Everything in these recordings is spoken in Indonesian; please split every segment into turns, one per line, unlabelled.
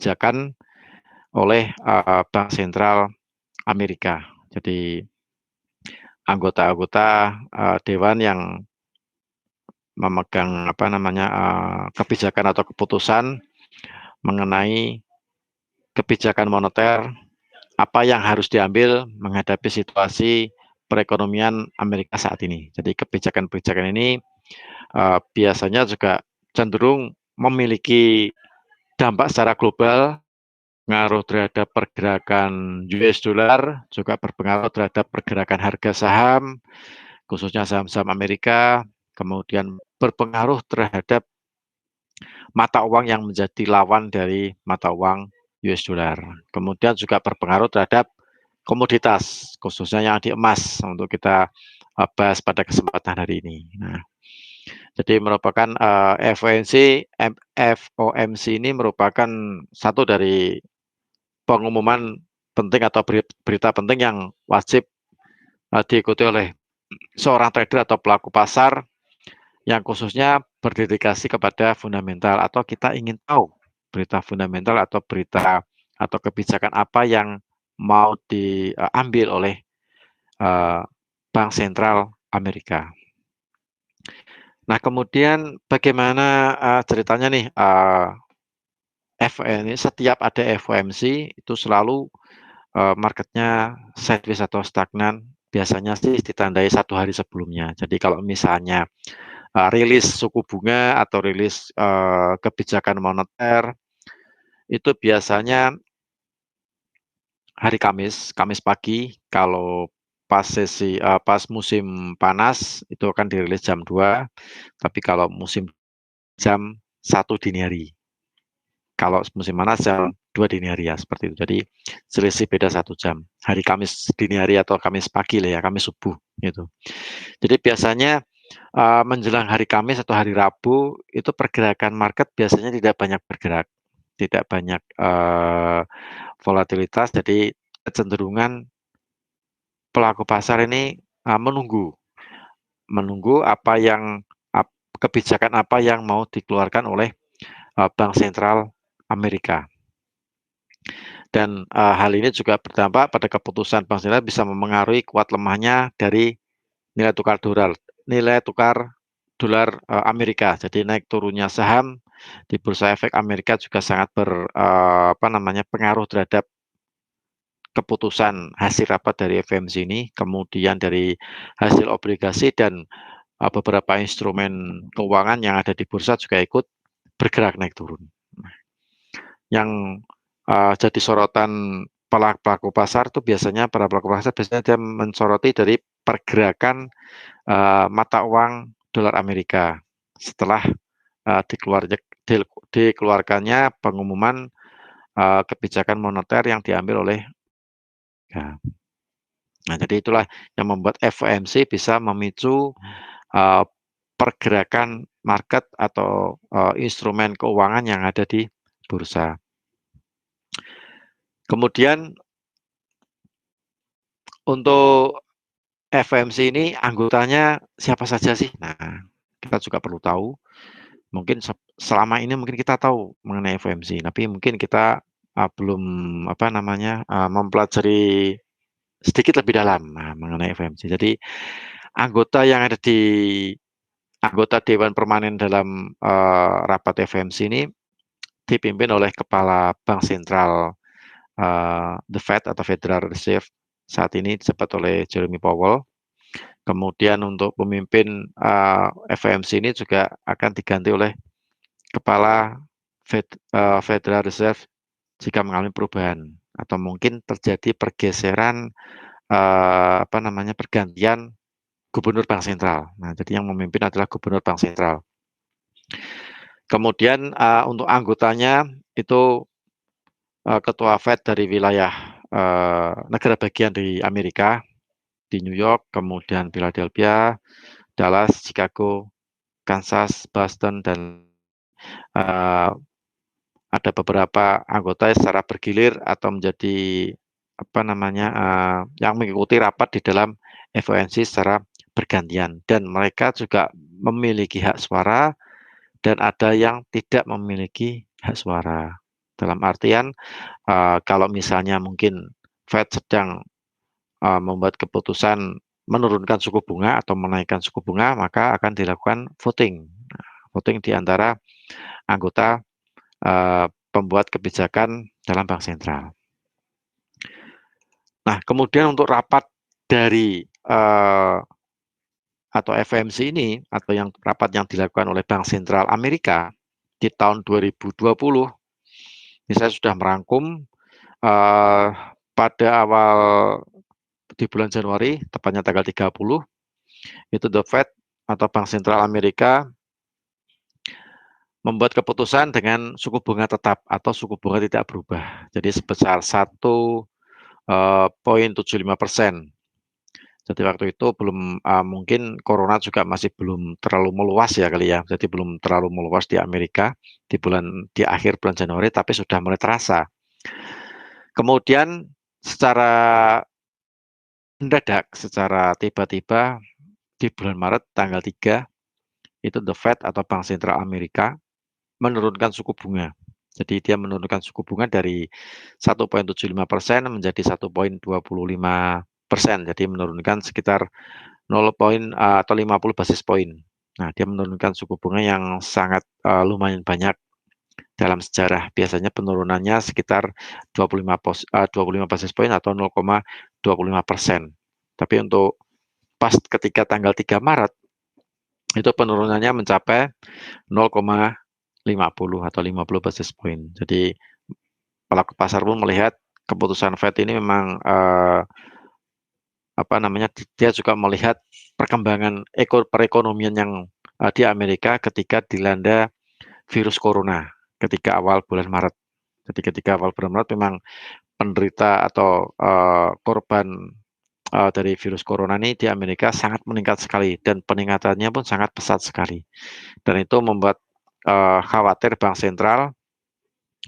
kebijakan oleh Bank Sentral Amerika. Jadi anggota-anggota dewan yang memegang kebijakan atau keputusan mengenai kebijakan moneter, apa yang harus diambil menghadapi situasi perekonomian Amerika saat ini. Jadi kebijakan-kebijakan ini biasanya juga cenderung memiliki dampak secara global, pengaruh terhadap pergerakan US dollar, juga berpengaruh terhadap pergerakan harga saham, khususnya saham-saham Amerika, kemudian berpengaruh terhadap mata uang yang menjadi lawan dari mata uang US dollar. Kemudian juga berpengaruh terhadap komoditas, khususnya yang di emas, untuk kita bahas pada kesempatan hari ini. Nah, jadi merupakan FOMC ini merupakan satu dari pengumuman penting atau berita penting yang wajib diikuti oleh seorang trader atau pelaku pasar yang khususnya berdedikasi kepada fundamental, atau kita ingin tahu berita fundamental atau berita atau kebijakan apa yang mau diambil oleh Bank Sentral Amerika. Nah, kemudian bagaimana ceritanya nih, setiap ada FOMC itu selalu marketnya sideways atau stagnan, biasanya sih ditandai 1 hari sebelumnya. Jadi kalau misalnya rilis suku bunga atau rilis kebijakan moneter, itu biasanya hari Kamis pagi. Kalau pas musim panas itu akan dirilis jam 2, tapi kalau musim jam 1 dini hari. Kalau musim panas jam 2 dini hari, ya seperti itu. Jadi selisih beda 1 jam. Hari Kamis dini hari atau Kamis pagi lah ya, Kamis subuh gitu. Jadi biasanya menjelang hari Kamis atau hari Rabu itu pergerakan market biasanya tidak banyak bergerak, tidak banyak volatilitas. Jadi kecenderungan pelaku pasar ini menunggu kebijakan apa yang mau dikeluarkan oleh Bank Sentral Amerika. Dan hal ini juga berdampak pada keputusan Bank Sentral bisa memengaruhi kuat lemahnya dari nilai tukar dolar Amerika. Jadi naik turunnya saham di bursa efek Amerika juga sangat pengaruh terhadap keputusan hasil rapat dari FOMC ini, kemudian dari hasil obligasi dan beberapa instrumen keuangan yang ada di bursa juga ikut bergerak naik turun. Yang jadi sorotan pelaku pasar itu biasanya, para pelaku pasar biasanya dia mensoroti dari pergerakan mata uang dolar Amerika setelah dikeluarkannya pengumuman kebijakan moneter yang diambil oleh ya. Nah, jadi itulah yang membuat FOMC bisa memicu pergerakan market atau instrumen keuangan yang ada di bursa. Kemudian untuk FOMC ini anggotanya siapa saja sih? Nah, kita juga perlu tahu. Mungkin selama ini mungkin kita tahu mengenai FOMC, tapi mungkin kita belum mempelajari sedikit lebih dalam mengenai FOMC. Jadi anggota Dewan Permanen dalam rapat FOMC ini dipimpin oleh Kepala Bank Sentral The Fed atau Federal Reserve saat ini disebut oleh Jeremy Powell. Kemudian untuk pemimpin FOMC ini juga akan diganti oleh Kepala Federal Reserve jika mengalami perubahan atau mungkin terjadi pergeseran pergantian Gubernur Bank Sentral. Nah, jadi yang memimpin adalah Gubernur Bank Sentral. Kemudian untuk anggotanya itu Ketua Fed dari wilayah negara bagian di Amerika, di New York, kemudian Philadelphia, Dallas, Chicago, Kansas, Boston, dan ada beberapa anggota secara bergilir atau menjadi yang mengikuti rapat di dalam FOMC secara bergantian, dan mereka juga memiliki hak suara dan ada yang tidak memiliki hak suara. Dalam artian, kalau misalnya mungkin Fed sedang membuat keputusan menurunkan suku bunga atau menaikkan suku bunga, maka akan dilakukan voting. Voting di antara anggota pembuat kebijakan dalam bank sentral. Nah, kemudian untuk rapat dari atau FOMC ini, atau yang rapat yang dilakukan oleh Bank Sentral Amerika di tahun 2020, ini saya sudah merangkum pada awal di bulan Januari, tepatnya tanggal 30, itu The Fed atau Bank Sentral Amerika membuat keputusan dengan suku bunga tetap atau suku bunga tidak berubah. Jadi sebesar 1,75%. Jadi waktu itu belum mungkin corona juga masih belum terlalu meluas ya kali ya. Jadi belum terlalu meluas di Amerika di akhir bulan Januari, tapi sudah mulai terasa. Kemudian secara mendadak, secara tiba-tiba di bulan Maret tanggal 3 itu The Fed atau Bank Sentral Amerika menurunkan suku bunga. Jadi dia menurunkan suku bunga dari 1,75% menjadi 1,25%. Jadi menurunkan sekitar 0 poin atau 50 basis poin. Nah, dia menurunkan suku bunga yang sangat lumayan banyak dalam sejarah. Biasanya penurunannya sekitar 25 basis poin atau 0,25%. Tapi untuk pas ketika tanggal 3 Maret itu penurunannya mencapai 0,50 atau 50 basis point. Jadi pelaku pasar pun melihat keputusan Fed ini memang dia juga melihat perkembangan perekonomian yang di Amerika ketika dilanda virus corona ketika awal bulan Maret. Jadi ketika awal bulan Maret memang penderita atau korban dari virus corona ini di Amerika sangat meningkat sekali dan peningkatannya pun sangat pesat sekali. Dan itu membuat khawatir Bank Sentral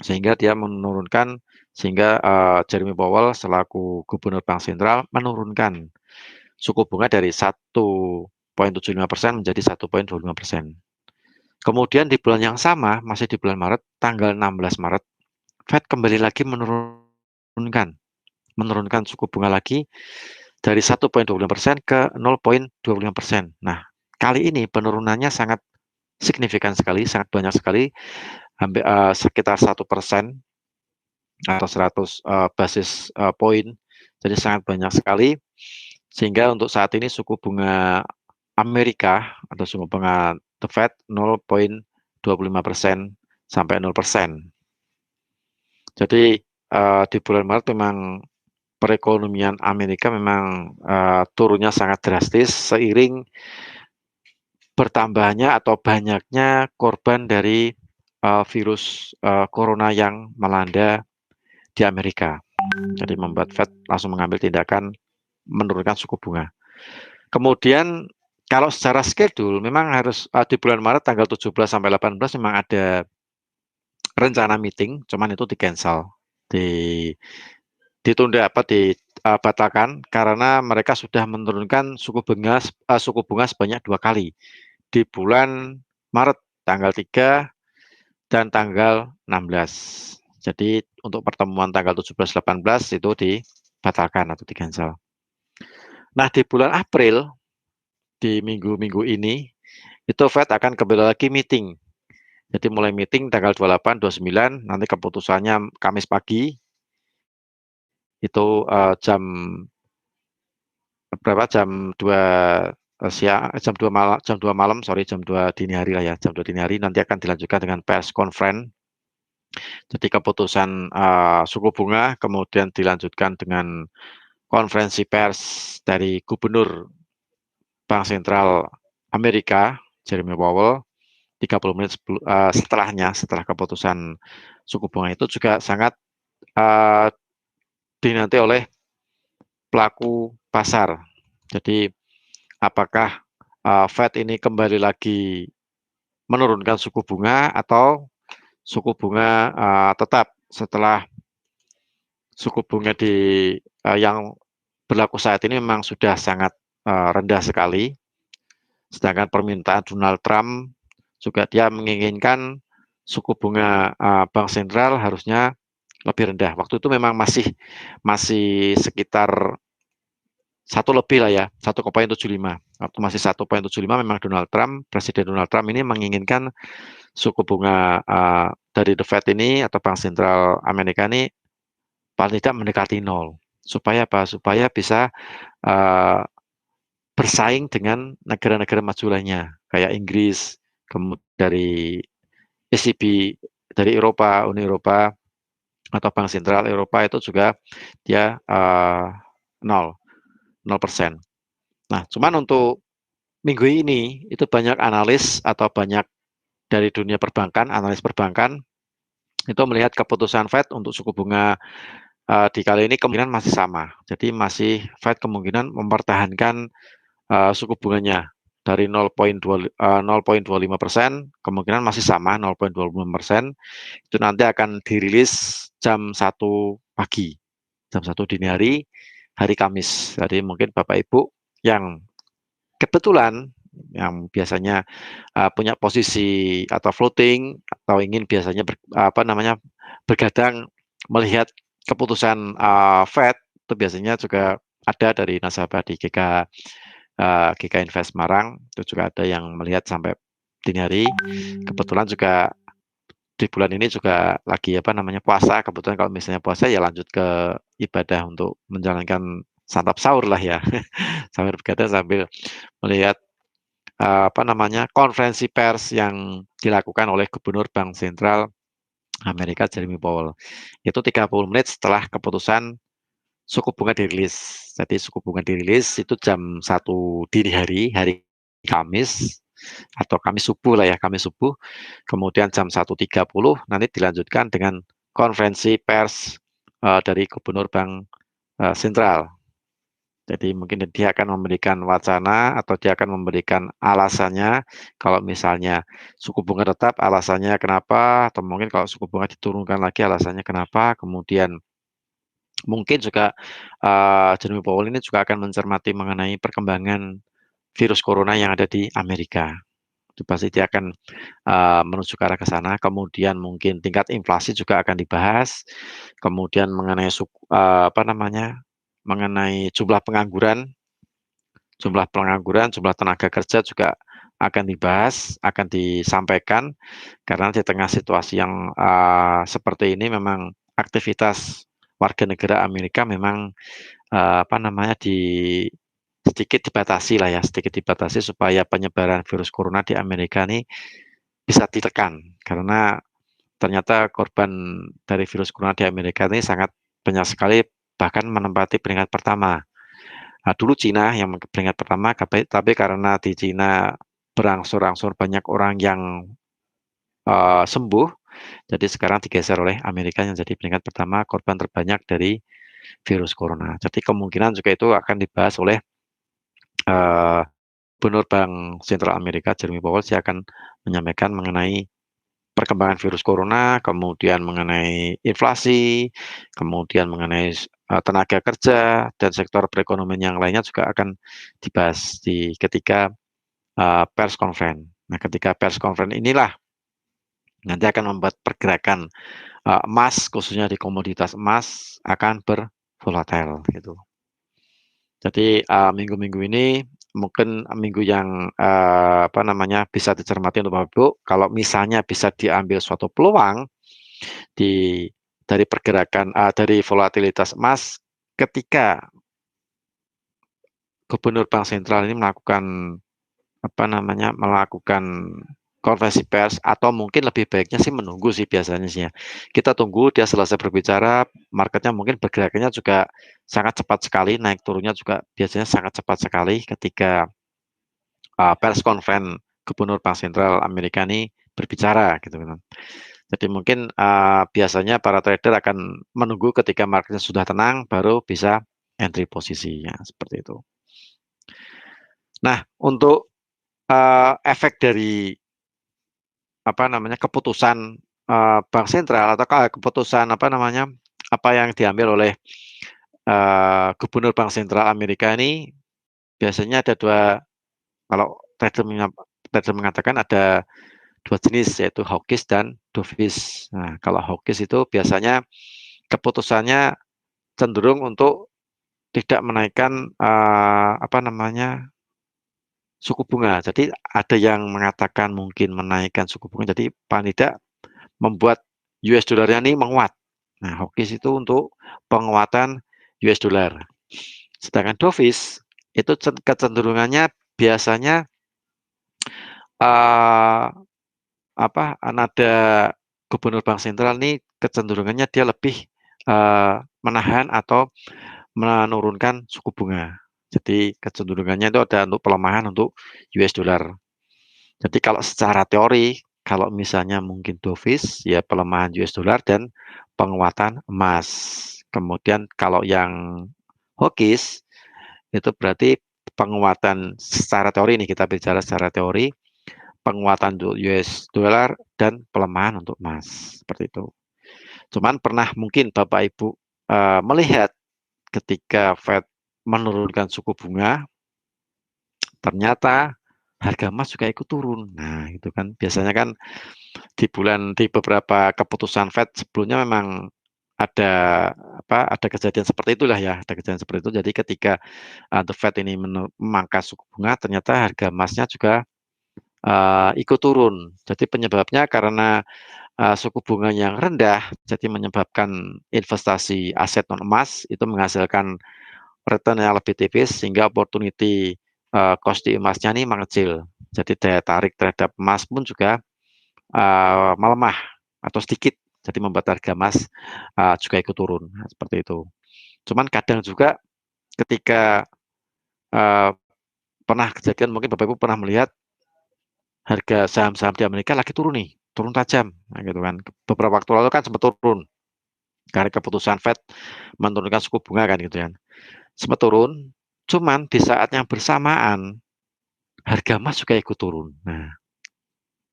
sehingga dia menurunkan sehingga Jeremy Powell selaku Gubernur Bank Sentral menurunkan suku bunga dari 1,75% menjadi 1,25%. Kemudian di bulan yang sama, masih di bulan Maret, tanggal 16 Maret, Fed kembali lagi menurunkan suku bunga lagi dari 1,25% ke 0,25%. Nah, kali ini penurunannya sangat signifikan sekali, sangat banyak sekali, hampir sekitar 1% atau 100 basis poin. Jadi sangat banyak sekali. Sehingga untuk saat ini suku bunga Amerika atau suku bunga The Fed 0,25% sampai 0%. Jadi di bulan Maret memang perekonomian Amerika memang turunnya sangat drastis seiring bertambahnya atau banyaknya korban dari virus corona yang melanda di Amerika. Jadi membuat Fed langsung mengambil tindakan menurunkan suku bunga. Kemudian kalau secara schedule memang harus di bulan Maret tanggal 17 sampai 18 memang ada rencana meeting, cuman itu di-cancel, ditunda dibatalkan karena mereka sudah menurunkan suku bunga sebanyak 2 kali di bulan Maret tanggal 3 dan tanggal 16. Jadi untuk pertemuan tanggal 17, 18 itu dibatalkan atau di-cancel. Nah, di bulan April, di minggu-minggu ini, itu Fed akan kembali lagi meeting. Jadi mulai meeting tanggal 28, 29, nanti keputusannya Kamis pagi, itu jam berapa? Jam 2 siang, jam 2 malam, sorry, jam 2 dini hari lah ya, jam 2 dini hari nanti akan dilanjutkan dengan press conference. Jadi keputusan suku bunga kemudian dilanjutkan dengan konferensi pers dari Gubernur Bank Sentral Amerika, Jeremy Powell, 30 menit setelah keputusan suku bunga itu juga sangat dinanti oleh pelaku pasar. Jadi apakah Fed ini kembali lagi menurunkan suku bunga atau suku bunga tetap setelah suku bunga yang berlaku saat ini memang sudah sangat rendah sekali. Sedangkan permintaan Donald Trump juga dia menginginkan suku bunga bank sentral harusnya lebih rendah. Waktu itu memang masih sekitar satu lebih lah ya, 1,75. Waktu masih 1,75 memang Presiden Donald Trump ini menginginkan suku bunga dari The Fed ini atau Bank Sentral Amerika ini paling tidak mendekati nol. Supaya apa? Supaya bisa uh, bersaing dengan negara-negara maju lainnya, kayak Inggris, kemudian dari ECB, dari Eropa, Uni Eropa, atau Bank Sentral Eropa itu juga dia nol, 0%. Nah, cuman untuk minggu ini itu banyak analis atau banyak dari dunia perbankan, analis perbankan itu melihat keputusan Fed untuk suku bunga di kali ini kemungkinan masih sama. Jadi masih Fed kemungkinan mempertahankan suku bunganya dari 0,25%, kemungkinan masih sama 0,25%. Itu nanti akan dirilis jam 1 pagi, jam 1 dini hari, hari Kamis. Jadi mungkin Bapak Ibu yang kebetulan yang biasanya punya posisi atau floating atau ingin biasanya bergadang melihat keputusan Fed itu biasanya juga ada dari nasabah di GK Invest Semarang itu juga ada yang melihat sampai dini hari. Kebetulan juga di bulan ini juga lagi puasa. Kebetulan kalau misalnya puasa ya lanjut ke ibadah untuk menjalankan santap sahur lah ya. Sambil bergadang sambil melihat konferensi pers yang dilakukan oleh Gubernur Bank Sentral Amerika Jeremy Powell. Itu 30 menit setelah keputusan suku bunga dirilis. Jadi suku bunga dirilis itu jam 1 dini hari, hari Kamis atau Kamis subuh lah ya, Kamis subuh. Kemudian jam 1.30 nanti dilanjutkan dengan konferensi pers dari Gubernur Bank Sentral. Jadi mungkin dia akan memberikan wacana atau dia akan memberikan alasannya kalau misalnya suku bunga tetap alasannya kenapa, atau mungkin kalau suku bunga diturunkan lagi alasannya kenapa. Kemudian mungkin juga Jeremy Powell ini juga akan mencermati mengenai perkembangan virus corona yang ada di Amerika. Itu pasti dia akan menuju ke arah ke sana. Kemudian mungkin tingkat inflasi juga akan dibahas. Kemudian mengenai mengenai jumlah pengangguran, jumlah tenaga kerja juga akan dibahas, akan disampaikan karena di tengah situasi yang seperti ini memang aktivitas warga negara Amerika memang sedikit dibatasi lah ya, sedikit dibatasi supaya penyebaran virus corona di Amerika ini bisa ditekan karena ternyata korban dari virus corona di Amerika ini sangat banyak sekali, bahkan menempati peringkat pertama. Nah, dulu Cina yang peringkat pertama, tapi karena di Cina berangsur-angsur banyak orang yang sembuh, jadi sekarang digeser oleh Amerika yang jadi peringkat pertama korban terbanyak dari virus corona. Jadi kemungkinan juga itu akan dibahas oleh uh, Gubernur Bank Sentral Amerika Jeremy Powell. Saya akan menyampaikan mengenai perkembangan virus corona, kemudian mengenai inflasi, kemudian mengenai tenaga kerja dan sektor perekonomian yang lainnya juga akan dibahas ketika pers conference. Nah, ketika pers conference inilah nanti akan membuat pergerakan emas, khususnya di komoditas emas akan bervolatil gitu. Jadi minggu-minggu ini mungkin minggu yang bisa dicermati untuk Bapak Ibu. Kalau misalnya bisa diambil suatu peluang di dari pergerakan dari volatilitas emas ketika Gubernur Bank Sentral ini melakukan konferensi pers, atau mungkin lebih baiknya sih menunggu sih biasanya sih ya. Kita tunggu dia selesai berbicara, marketnya mungkin bergerakannya juga sangat cepat sekali, naik turunnya juga biasanya sangat cepat sekali ketika pers conference Gubernur Bank Sentral Amerika ini berbicara gitu kan. Jadi mungkin biasanya para trader akan menunggu ketika marketnya sudah tenang baru bisa entry posisinya seperti itu. Nah, untuk efek dari keputusan bank sentral atau keputusan apa yang diambil oleh Gubernur Bank Sentral Amerika ini biasanya ada dua. Kalau trader mengatakan ada dua jenis, yaitu hawkish dan dovish. Nah, kalau hawkish itu biasanya keputusannya cenderung untuk tidak menaikkan apa namanya, suku bunga. Jadi ada yang mengatakan mungkin menaikkan suku bunga, jadi paling tidak membuat US dollarnya ini menguat. Nah, hawkish itu untuk penguatan US dollar. Sedangkan dovish itu kecenderungannya biasanya eh, apa, nada gubernur bank sentral ini kecenderungannya dia lebih menahan atau menurunkan suku bunga. Jadi kecenderungannya itu ada untuk pelemahan untuk US dollar. Jadi kalau secara teori, kalau misalnya mungkin dovish, ya pelemahan US dollar dan penguatan emas. Kemudian kalau yang hawkish, itu berarti penguatan secara teori, nih kita bicara secara teori, penguatan untuk US dollar dan pelemahan untuk emas. Seperti itu. Cuman pernah mungkin Bapak Ibu melihat ketika Fed menurunkan suku bunga, ternyata harga emas juga ikut turun. Nah, itu kan biasanya kan di beberapa keputusan Fed sebelumnya memang ada ada kejadian seperti itulah ya, ada kejadian seperti itu. Jadi ketika The Fed ini memangkas suku bunga, ternyata harga emasnya juga ikut turun. Jadi penyebabnya karena suku bunga yang rendah, jadi menyebabkan investasi aset non emas itu menghasilkan return yang lebih tipis sehingga opportunity cost di emasnya ini mengecil. Jadi daya tarik terhadap emas pun juga melemah atau sedikit. Jadi membuat harga emas juga ikut turun. Nah, seperti itu. Cuman kadang juga ketika uh, pernah kejadian, mungkin Bapak Ibu pernah melihat harga saham-saham di Amerika lagi turun nih, turun tajam, nah, gitu kan. Beberapa waktu lalu kan sempat turun karena keputusan Fed menurunkan suku bunga kan gitu kan. Sempat turun, cuman di saat yang bersamaan harga emas juga ikut turun. Nah,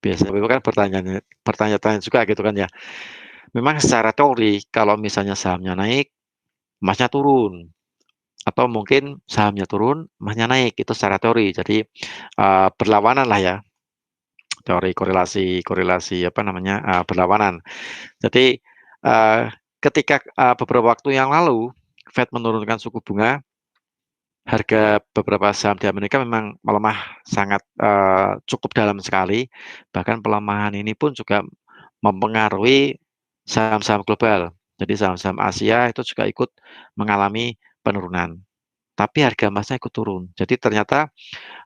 biasanya Bapak kan bertanya-tanya juga gitu kan ya. Memang secara teori kalau misalnya sahamnya naik, emasnya turun. Atau mungkin sahamnya turun, emasnya naik. Itu secara teori. Jadi berlawanan lah ya. Teori korelasi korelasi apa namanya berlawanan. Jadi eh, ketika beberapa waktu yang lalu Fed menurunkan suku bunga, harga beberapa saham di Amerika memang melemah sangat cukup dalam sekali. Bahkan pelemahan ini pun juga mempengaruhi saham-saham global. Jadi saham-saham Asia itu juga ikut mengalami penurunan. Tapi harga emasnya ikut turun. Jadi ternyata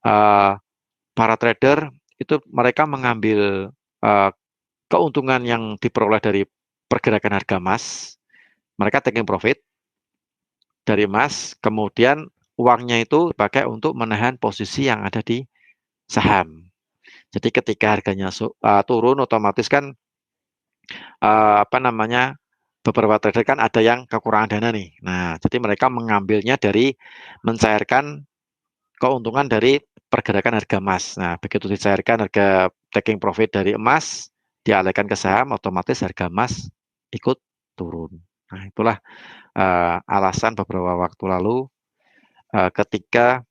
eh, para trader itu mereka mengambil eh, keuntungan yang diperoleh dari pergerakan harga emas, mereka taking profit dari emas, kemudian uangnya itu dipakai untuk menahan posisi yang ada di saham. Jadi ketika harganya turun, otomatis kan apa namanya, beberapa trader kan ada yang kekurangan dana nih. Nah, jadi mereka mengambilnya dari mencairkan keuntungan dari pergerakan harga emas. Nah, begitu dicairkan harga taking profit dari emas, dialihkan ke saham, otomatis harga emas ikut turun. Nah, itulah alasan beberapa waktu lalu ketika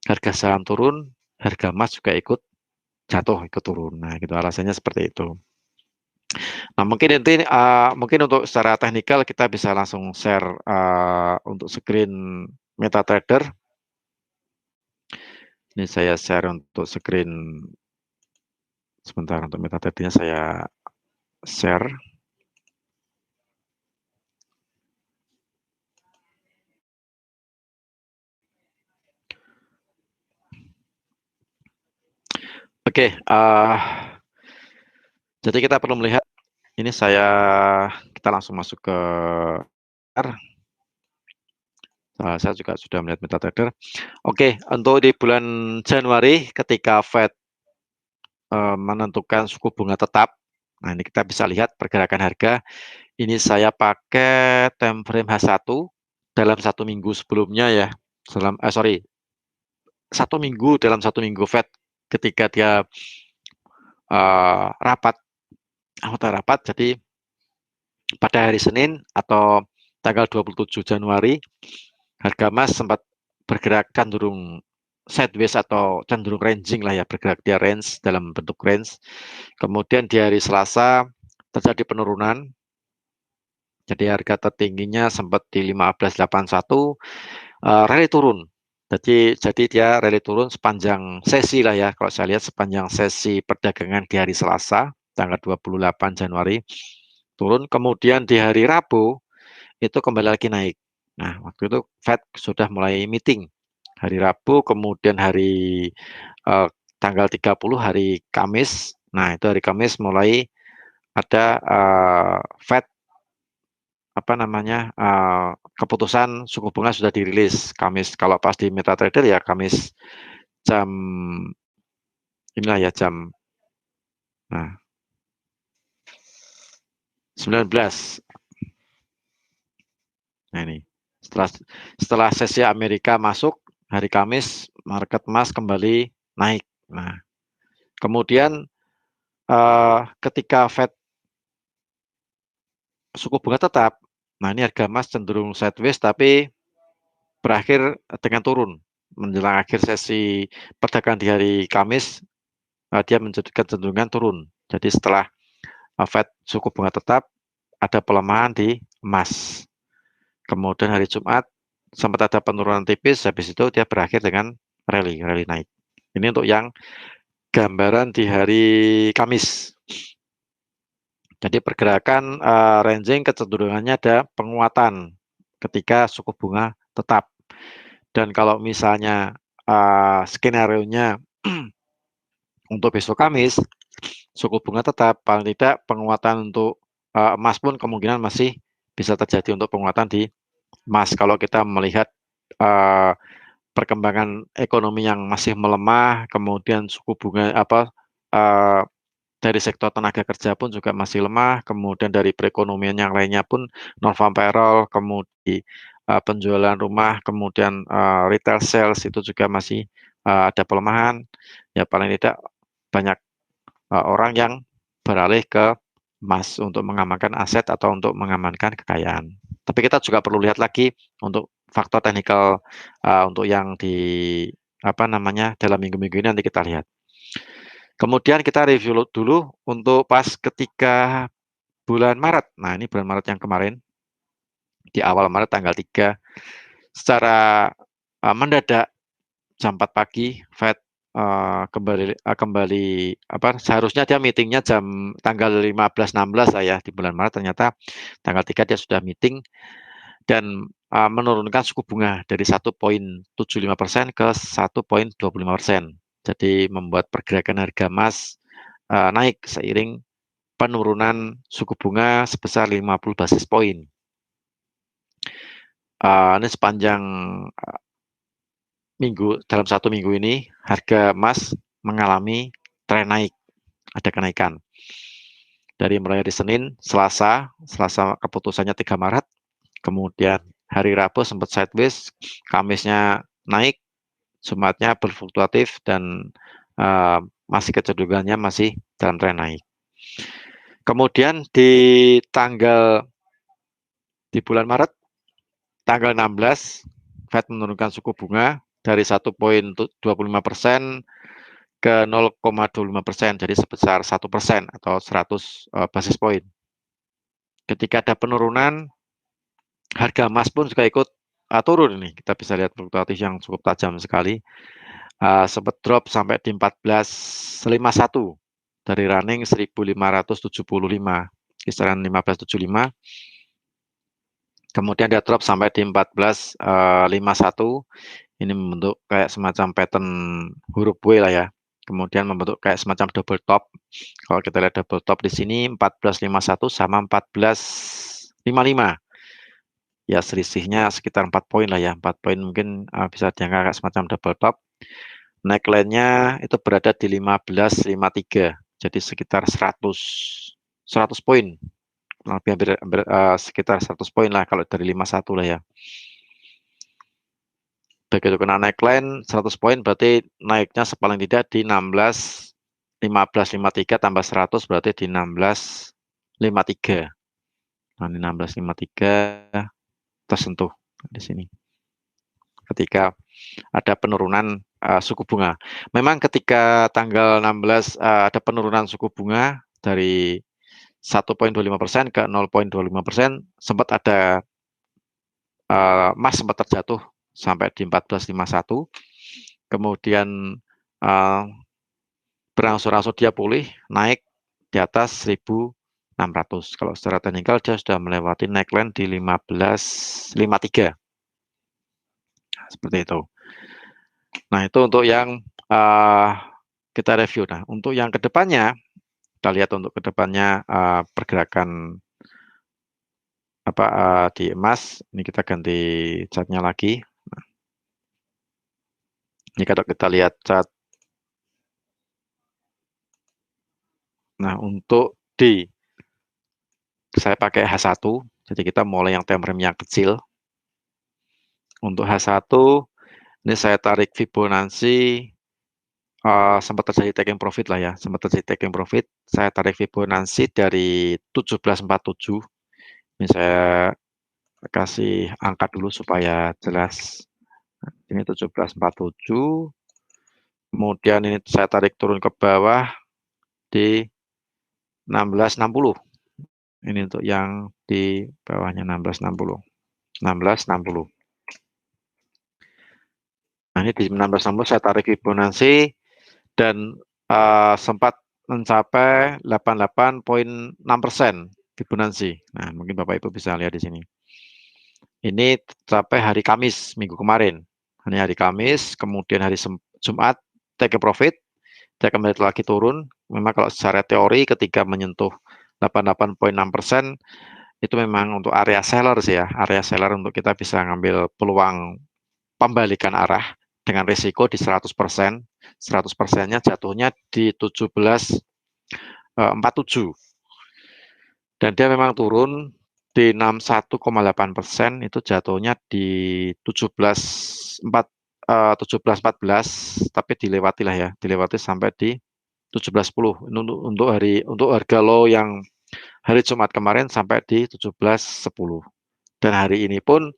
harga saham turun, harga emas juga ikut jatuh, ikut turun. Nah, gitu alasannya seperti itu. Nah, mungkin nanti mungkin untuk secara teknikal kita bisa langsung share untuk screen MetaTrader. Ini saya share untuk screen sebentar, untuk MetaTrader-nya saya share. Oke, jadi kita perlu melihat ini kita langsung masuk ke saya juga sudah melihat MetaTrader. Oke, untuk di bulan Januari ketika Fed menentukan suku bunga tetap, nah ini kita bisa lihat pergerakan harga. Ini saya pakai time frame H1 dalam 1 minggu sebelumnya ya. Dalam 1 minggu Fed ketika dia rapat, anggota rapat. Jadi pada hari Senin atau tanggal 27 Januari, harga emas sempat bergerak cenderung sideways atau cenderung ranging lah ya, bergerak dia range dalam bentuk range. Kemudian di hari Selasa terjadi penurunan. Jadi harga tertingginya sempat di 1581, rally turun. Jadi dia rally turun sepanjang sesi lah ya, kalau saya lihat sepanjang sesi perdagangan di hari Selasa, tanggal 28 Januari, turun. Kemudian di hari Rabu, itu kembali lagi naik. Nah, waktu itu Fed sudah mulai meeting. Hari Rabu, kemudian hari tanggal 30, hari Kamis. Nah, itu hari Kamis mulai ada Fed apa namanya keputusan suku bunga sudah dirilis Kamis. Kalau pas di MetaTrader ya Kamis jam inilah ya jam nah 19. Nah ini setelah setelah sesi Amerika masuk hari Kamis market emas kembali naik. Nah kemudian ketika Fed suku bunga tetap, nah ini harga emas cenderung sideways tapi berakhir dengan turun menjelang akhir sesi perdagangan di hari Kamis. Dia menjadikan kecenderungan turun. Jadi setelah Fed suku bunga tetap, ada pelemahan di emas. Kemudian hari Jumat sempat ada penurunan tipis, habis itu dia berakhir dengan rally naik. Ini untuk yang gambaran di hari Kamis. Jadi pergerakan ranging kecenderungannya ada penguatan ketika suku bunga tetap. Dan kalau misalnya skenario-nya untuk besok Kamis, suku bunga tetap, paling tidak penguatan untuk emas pun kemungkinan masih bisa terjadi untuk penguatan di emas. Kalau kita melihat uh, perkembangan ekonomi yang masih melemah, kemudian suku bunga uh, dari sektor tenaga kerja pun juga masih lemah, kemudian dari perekonomian yang lainnya pun non-farm payroll, kemudian penjualan rumah, kemudian retail sales itu juga masih ada pelemahan. Ya paling tidak banyak orang yang beralih ke emas untuk mengamankan aset atau untuk mengamankan kekayaan. Tapi kita juga perlu lihat lagi untuk faktor teknikal untuk yang di apa namanya dalam minggu-minggu ini nanti kita lihat. Kemudian kita review dulu untuk pas ketika bulan Maret. Nah, ini bulan Maret yang kemarin di awal Maret tanggal 3 secara mendadak jam 4 pagi Fed kembali seharusnya dia meetingnya tanggal 15-16 lah ya di bulan Maret, ternyata tanggal 3 dia sudah meeting dan menurunkan suku bunga dari 1,75% ke 1,25%. Jadi membuat pergerakan harga emas naik seiring penurunan suku bunga sebesar 50 basis poin. Ini sepanjang dalam 1 minggu ini harga emas mengalami tren naik, ada kenaikan. Dari mulai hari Senin, Selasa keputusannya 3 Maret, kemudian hari Rabu sempat sideways, Kamisnya naik, Jumatnya berfluktuatif dan masih kecenderungannya masih dalam tren naik. Kemudian di bulan Maret, tanggal 16, Fed menurunkan suku bunga dari 1,25% ke 0,25%, jadi sebesar 1% atau 100 basis poin. Ketika ada penurunan, harga emas pun juga ikut turun ini. Kita bisa lihat fluktuatif yang cukup tajam sekali. Sempat drop sampai di 1451 dari running 1575, kisaran 1575. Kemudian dia drop sampai di 1451. Ini membentuk kayak semacam pattern huruf W lah ya. Kemudian membentuk kayak semacam double top. Kalau kita lihat double top di sini 1451 sama 1455. Ya selisihnya sekitar 4 poin lah ya. 4 poin mungkin bisa dianggap kayak semacam double top. Neckline-nya itu berada di 1553. Jadi sekitar 100 poin. Lebih hampir sekitar 100 poin lah kalau dari 51 lah ya. Begitu kena neckline 100 poin berarti naiknya sepaling tidak di 1553 tambah 100 berarti di 1653. Nah, ini 1653 tersentuh di sini. Ketika ada penurunan suku bunga. Memang ketika tanggal 16, ada penurunan suku bunga dari 1,25% ke 0,25%, sempat ada emas sempat terjatuh sampai di 14,51, kemudian berangsur-angsur dia pulih, naik di atas 1.600. Kalau secara teknikal dia sudah melewati neckline di 15.53. Seperti itu. Nah, itu untuk yang kita review. Nah, untuk yang kedepannya, kita lihat untuk kedepannya pergerakan di emas. Ini kita ganti chartnya lagi. Ini kalau kita lihat chart. Nah, untuk saya pakai H1, jadi kita mulai yang time frame yang kecil. Untuk H1, ini saya tarik Fibonacci, sempat terjadi taking profit lah ya, sempat terjadi taking profit. Saya tarik Fibonacci dari 1747. Ini saya kasih angka dulu supaya jelas. Ini 1747. Kemudian ini saya tarik turun ke bawah di 1660. Ini untuk yang di bawahnya 1660. 1660. Nah, ini di 1660 saya tarik Fibonacci dan sempat mencapai 88,6% Fibonacci. Nah, mungkin Bapak Ibu bisa lihat di sini. Ini sampai hari Kamis minggu kemarin. Ini hari Kamis, kemudian hari Jumat take profit, dia kembali lagi turun. Memang kalau secara teori ketika menyentuh 88,6% itu memang untuk area seller sih ya, area seller untuk kita bisa ngambil peluang pembalikan arah dengan risiko di 100%. 100%-nya jatuhnya di 17,47. Dan dia memang turun di 61,8%, itu jatuhnya di 17,14, tapi dilewati lah ya, dilewati sampai di 17,10. Untuk harga low yang hari Jumat kemarin sampai di 17,10. Dan hari ini pun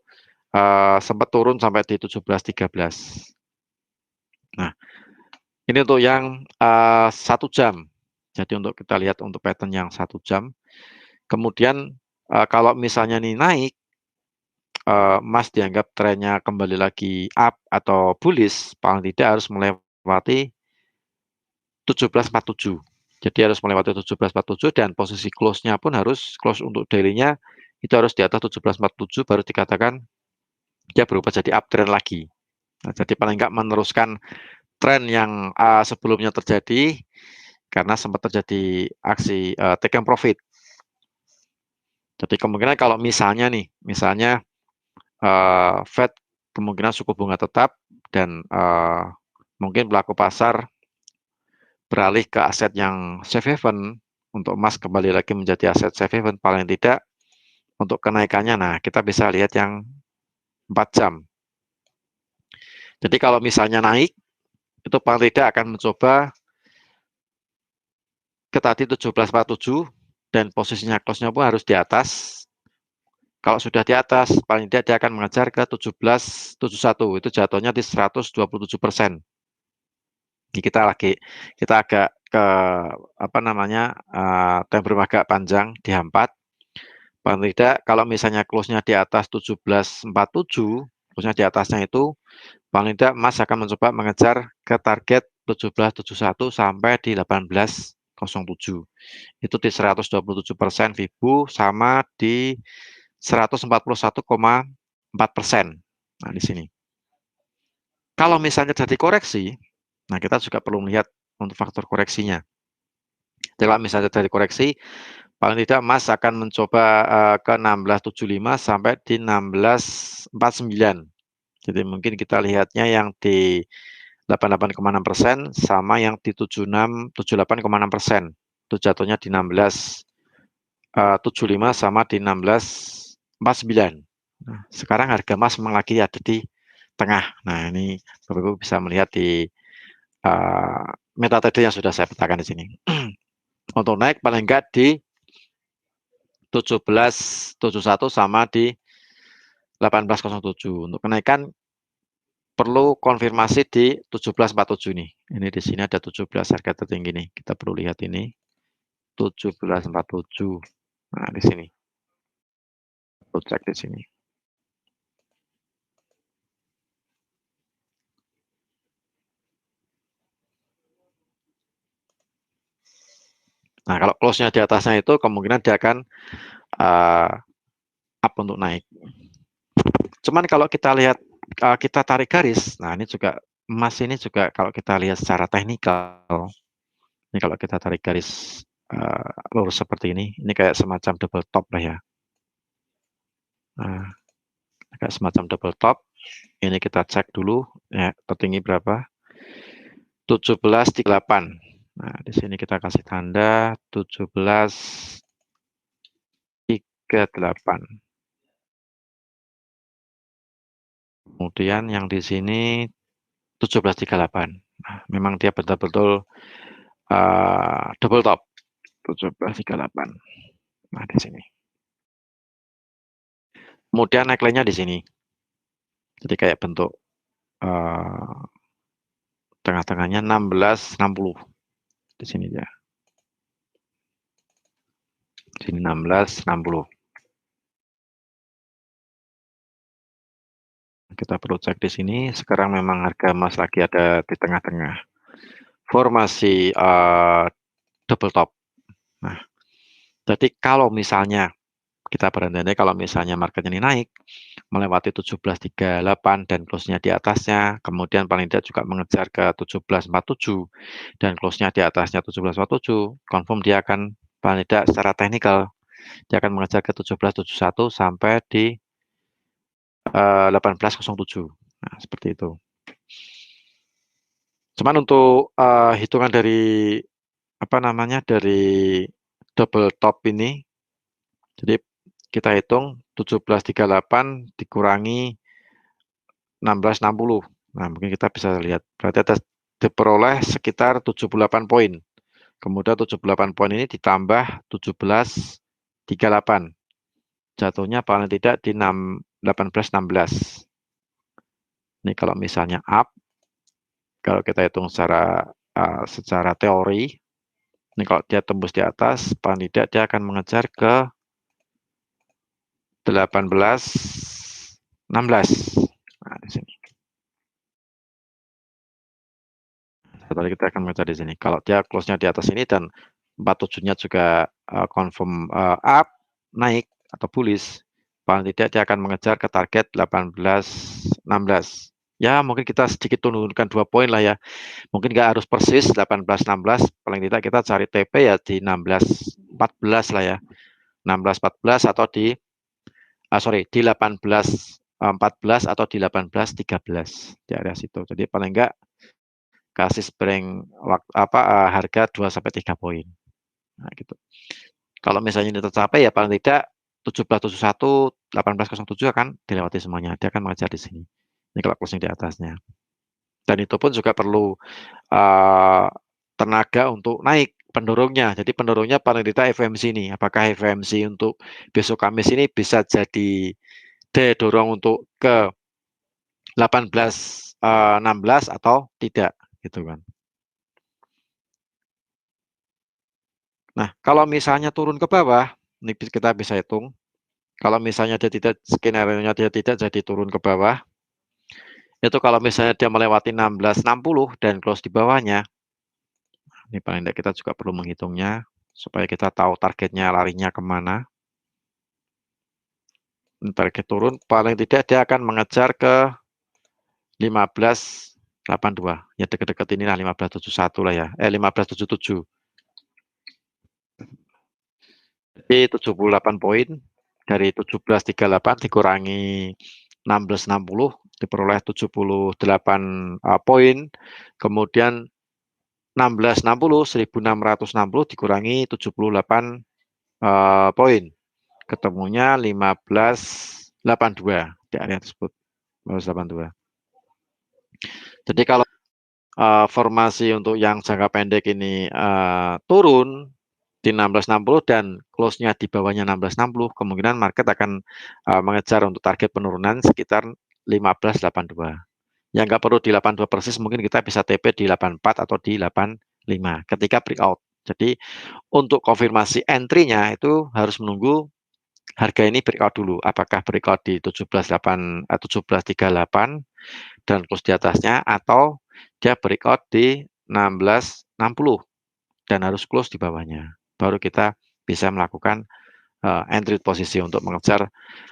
sempat turun sampai di 17,13. Nah, ini untuk yang 1 jam. Jadi untuk kita lihat untuk pattern yang 1 jam. Kemudian kalau misalnya ini naik, emas dianggap trennya kembali lagi up atau bullish, paling tidak harus melewati 17,47. Jadi harus melewati 17,47 dan posisi close-nya pun harus close untuk daily-nya itu harus di atas 17,47 baru dikatakan dia berubah jadi uptrend lagi. Nah, jadi paling nggak meneruskan tren yang sebelumnya terjadi karena sempat terjadi aksi take profit. Jadi kemungkinan kalau misalnya nih, misalnya Fed kemungkinan suku bunga tetap dan mungkin pelaku pasar beralih ke aset yang safe haven, untuk emas kembali lagi menjadi aset safe haven paling tidak untuk kenaikannya. Nah, kita bisa lihat yang 4 jam. Jadi kalau misalnya naik, itu paling tidak akan mencoba ke tadi 17,47 dan posisinya close-nya pun harus di atas. Kalau sudah di atas, paling tidak dia akan mengejar ke 17,71. Itu jatuhnya di 127%. Ini kita agak ke time frame agak panjang di H4. Paling tidak kalau misalnya close-nya di atas 17,47, close-nya di atasnya itu paling tidak emas akan mencoba mengejar ke target 17,71 sampai di 18,07. Itu di 127% Fibu sama di 141,4%. Nah, di sini. Kalau misalnya jadi koreksi, nah kita juga perlu melihat untuk faktor koreksinya. Kalau misalnya dari koreksi, paling tidak emas akan mencoba ke 1675 sampai di 1649. Jadi mungkin kita lihatnya yang di 88,6% sama yang di 78,6%. Itu jatuhnya di 1675 sama di 1649. Nah, sekarang harga emas memang lagi ada di tengah. Nah, ini Bapak Ibu bisa melihat di metode yang sudah saya petakan di sini. Untuk naik paling enggak di 17,71 sama di 18,07. Untuk kenaikan perlu konfirmasi di 1747 nih. Ini di sini ada 17 harga tertinggi nih. Kita perlu lihat ini 1747. Nah, di sini. Perlu cek di sini. Nah, kalau close-nya di atasnya itu kemungkinan dia akan up untuk naik. Cuman kalau kita lihat kita tarik garis, nah ini juga emas ini juga kalau kita lihat secara teknikal, ini kalau kita tarik garis lurus seperti ini kayak semacam double top lah ya. Nah, kayak semacam double top. Ini kita cek dulu ya tertinggi berapa? 1738. Nah, di sini kita kasih tanda 1738. Kemudian yang di sini 1738. Nah, memang dia betul-betul double top 1738. Nah, di sini. Kemudian neckline-nya di sini. Jadi kayak bentuk tengah-tengahnya 1660. Di sini ya. Di sini 1660. Kita perlu cek di sini. Sekarang memang harga emas lagi ada di tengah-tengah. Formasi double top. Nah, jadi kalau misalnya kita berandai kalau misalnya market ini naik melewati 1738 dan close-nya di atasnya, kemudian paling tidak juga mengejar ke 1747 dan close-nya di atasnya 1747, confirm dia akan paling tidak secara teknikal dia akan mengejar ke 1771 sampai di 1807. Nah, seperti itu. Cuman untuk hitungan dari apa namanya dari double top ini, jadi kita hitung 1738 dikurangi 1660. Nah, mungkin kita bisa lihat. Berarti ada diperoleh sekitar 78 poin. Kemudian 78 poin ini ditambah 1738. Jatuhnya paling tidak di 1816. Ini kalau misalnya up, kalau kita hitung secara teori, ini kalau dia tembus di atas, paling tidak dia akan mengejar ke 1816. Nah, di sini. Tadi kita akan mengejar di sini. Kalau dia close-nya di atas ini dan 47-nya juga confirm up, naik atau bullish, paling tidak dia akan mengejar ke target 1816. Ya, mungkin kita sedikit turunkan 2 poin lah ya. Mungkin nggak harus persis 1816, paling tidak kita cari TP ya di 1614 lah ya. 1614 atau di di 1814 atau di 1813 di area situ. Jadi paling enggak kasih spring harga 2 sampai 3 poin. Nah, gitu. Kalau misalnya ini tercapai ya paling tidak 1771, 1807 akan dilewati semuanya. Dia akan mengejar di sini. Ini kalau closing di atasnya. Dan itu pun juga perlu tenaga untuk naik pendorongnya. Jadi pendorongnya paling tidak FMC ini. Apakah FMC untuk besok Kamis ini bisa jadi dorong untuk ke 1816 atau tidak gitu kan. Nah, kalau misalnya turun ke bawah, ini kita bisa hitung. Kalau misalnya dia tidak, skenario-nya dia tidak jadi turun ke bawah, itu kalau misalnya dia melewati 1660 dan close di bawahnya, ini paling tidak kita juga perlu menghitungnya, supaya kita tahu targetnya larinya kemana. Target turun, paling tidak dia akan mengejar ke 1582. Ya dekat-dekat inilah 1571 lah ya. 1577. Jadi 78 poin dari 1738 dikurangi 1660 diperoleh 78 poin. Kemudian 1660 1660 dikurangi 78 poin. Ketemunya 1582 di area tersebut. 1582. Jadi kalau formasi untuk yang jangka pendek ini turun di 1660 dan close-nya di bawahnya 1660, kemungkinan market akan mengejar untuk target penurunan sekitar 1582. yang nggak perlu di 82 persis, mungkin kita bisa TP di 84 atau di 85 ketika breakout. Jadi untuk konfirmasi entry-nya itu harus menunggu harga ini breakout dulu. Apakah breakout di 17.38 dan close di atasnya, atau dia breakout di 16.60 dan harus close di bawahnya. Baru kita bisa melakukan entry posisi untuk mengejar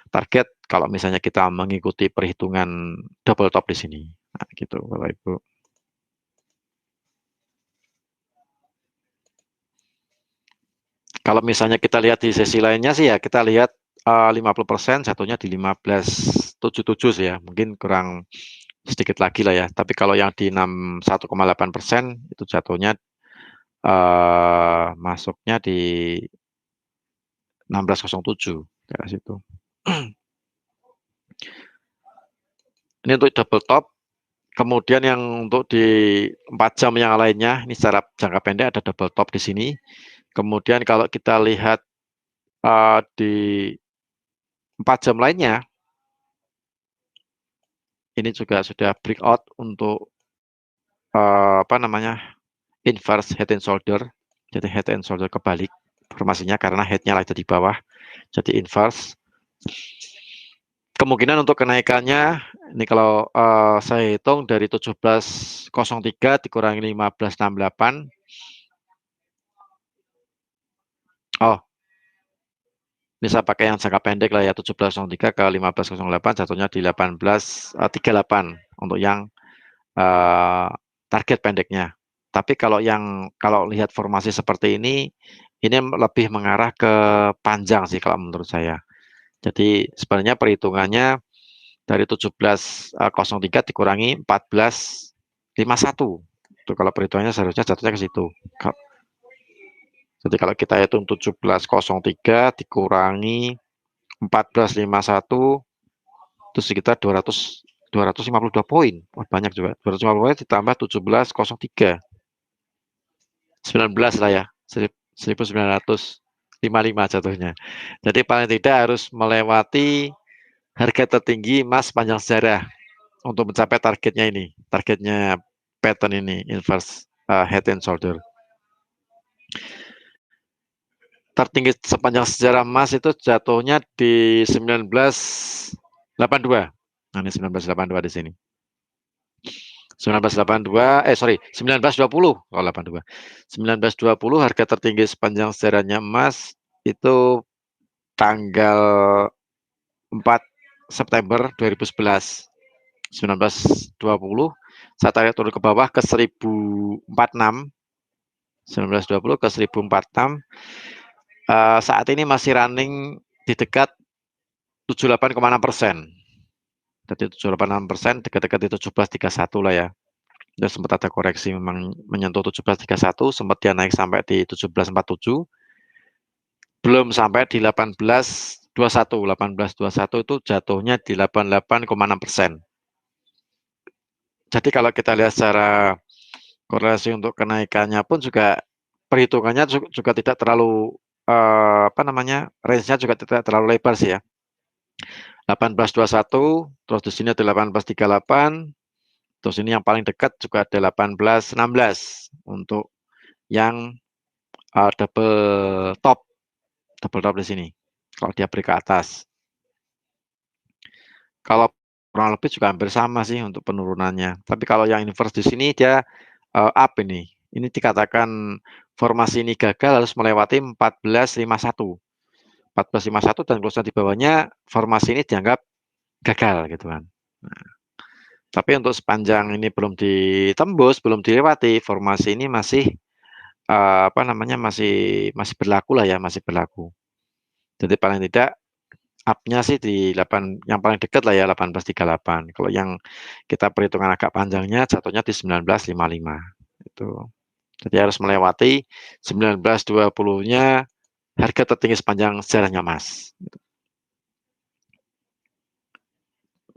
target kalau misalnya kita mengikuti perhitungan double top di sini. Nah, gitu Bapak Ibu. Kalau misalnya kita lihat di sesi lainnya sih ya, kita lihat 50% jatuhnya di 15.77 sih ya. Mungkin kurang sedikit lagi lah ya. Tapi kalau yang di 61,8% itu jatuhnya masuknya di 16.07 daerah situ. Ini untuk double top. Kemudian yang untuk di 4 jam yang lainnya, ini secara jangka pendek ada double top di sini. Kemudian kalau kita lihat di 4 jam lainnya, ini juga sudah breakout untuk apa namanya, inverse head and shoulder. Jadi head and shoulder kebalik formasinya karena headnya lagi di bawah, jadi inverse. Kemungkinan untuk kenaikannya ini kalau saya hitung dari 17.03 dikurangi 15.68. Oh, bisa pakai yang jangka pendek lah ya, 17.03 ke 15.08 jatuhnya di 18.38 untuk yang target pendeknya. Tapi kalau lihat formasi seperti ini lebih mengarah ke panjang sih kalau menurut saya. Jadi sebenarnya perhitungannya dari 17.03 dikurangi 14.51. Itu kalau perhitungannya seharusnya jatuhnya ke situ. Jadi kalau kita hitung 17.03 dikurangi 14.51 itu sekitar 252 poin. Oh, banyak juga. 250 poin ditambah 17.03. 19 lah ya. 1955 jatuhnya. Jadi paling tidak harus melewati harga tertinggi emas panjang sejarah untuk mencapai targetnya ini. Targetnya pattern ini, inverse head and shoulder. Tertinggi sepanjang sejarah emas itu jatuhnya di 1982. Nah, ini 1982 di sini. 1920 kalau 82. 1920 harga tertinggi sepanjang sejarahnya emas itu tanggal 4 September 2011. 1920 saya tarik turun ke bawah ke 1046. 1920 ke 1046. Saat ini masih running di dekat 78,6%. Jadi 78,6%, dekat-dekat di 1731 lah ya. Dan sempat ada koreksi, memang menyentuh 1731, sempat dia naik sampai di 1747, belum sampai di 1821. 1821 itu jatuhnya di 88,6%. Jadi kalau kita lihat secara korelasi untuk kenaikannya pun juga perhitungannya juga tidak terlalu apa namanya, range-nya juga tidak terlalu lebar sih ya. 1821, terus di sini ada 1838, terus ini yang paling dekat juga ada 1816 untuk yang double top di sini. Kalau dia break ke atas, kalau kurang lebih juga hampir sama sih untuk penurunannya. Tapi kalau yang inverse di sini dia up ini. Ini dikatakan formasi ini gagal harus melewati 1451. 1451 dan close di bawahnya formasi ini dianggap gagal gitu kan. Nah, tapi untuk sepanjang ini belum ditembus, belum dilewati, formasi ini masih apa namanya, masih berlaku lah ya, masih berlaku. Jadi paling tidak up-nya sih di 8, yang paling dekat lah ya 1838. Kalau yang kita perhitungan agak panjangnya jatuhnya di 1955 itu. Jadi harus melewati 1920-nya harga tertinggi sepanjang sejarahnya emas.